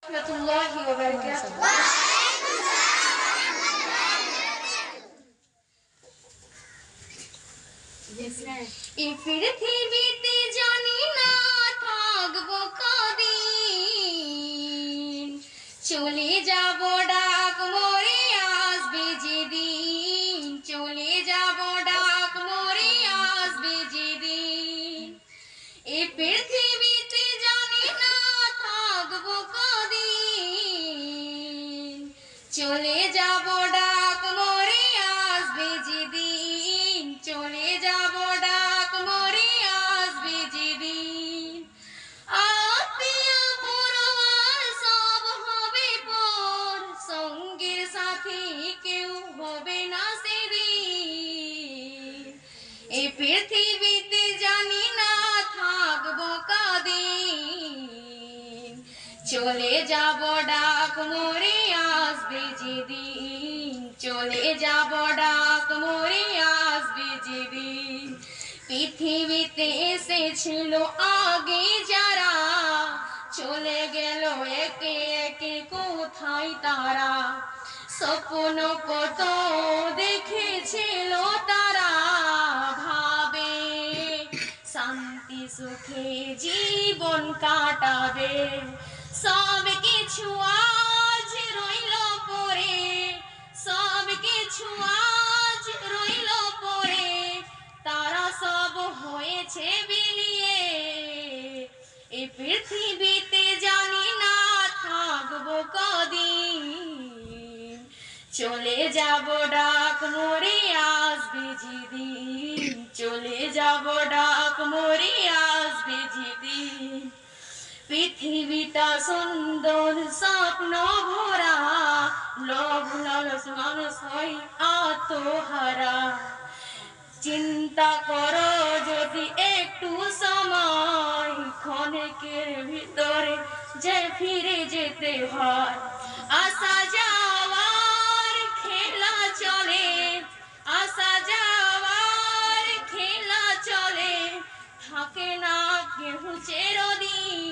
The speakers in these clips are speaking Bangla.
রাহমাতুল্লাহি ওয়া বারাকাতুহু। এই পৃথিবীতে জানি না থাকবো কদিন, চলে যাব ডাক মরে আসবে যেদিন, চলে যাব ডাক মরে আসবে যেদিন। এই পৃথিবীতে জানি না থাকবো কদিন, চলে যাব ডাক মরে আসবে যেদিন, চলে যাব ডাক মরে আসবে যেদিন। আত্মীয় পরবার সব হবে পর, সঙ্গের সাথী কেউ হবে না সেদিন। এই পৃথিবীতে জানি না থাকবো কদিন, চলে যাব ডাক মরে আসবে যেদিন, চলে যাব ডাক মরে আসবে যেদিন। পৃথিবীতে এসেছিল আগে যারা, চলে গেল একে একে কোথায় তারা। স্বপ্ন কত দেখেছিল তারা, ভাবে শান্তি সুখে জীবন কাটাবে। সব কিছু আজ রইল পরে, সব কিছু আজ রইল পরে, তারা সব হয়েছে বিলিয়ে। এই পৃথিবীতে জানি না থাকবো কদিন, চলে যাব ডাক মরে আসবে যেদিন, চলে যাব ডাক মরে আসবে যেদিন। পৃথিবীটা সুন্দর স্বপ্ন ভরা, লোভ লালস মানুষ হয় আত্মহারা। চিন্তা করো যদি একটু সময়, ক্ষণেকের ভিতরে যে ফিরে যেতে হয়। আসা যাওয়ার খেলা চলে, আসা যাওয়ার খেলা চলে, থাকে না কেউ চিরদিন।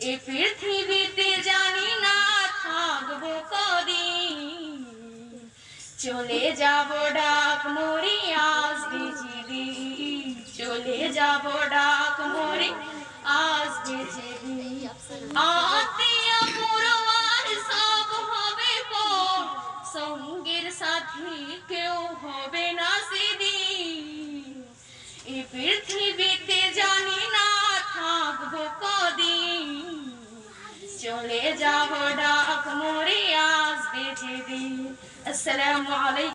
এই পৃথিবীতে জানি না থাকবো কদিন, চলে যাব ডাক মরে আসবে যেদিন, চলে যাব ডাক মরে আসবে যেদিন। আত্মীয় পরবার সব হবে পর, সঙ্গের সাথী কেউ হবে না সেদিন। এই পৃথিবীতে জানি না থাকবো কদিন, চলে যাব ডাক মরে আসবে যেদিন। আসসালামু আলাইকুম।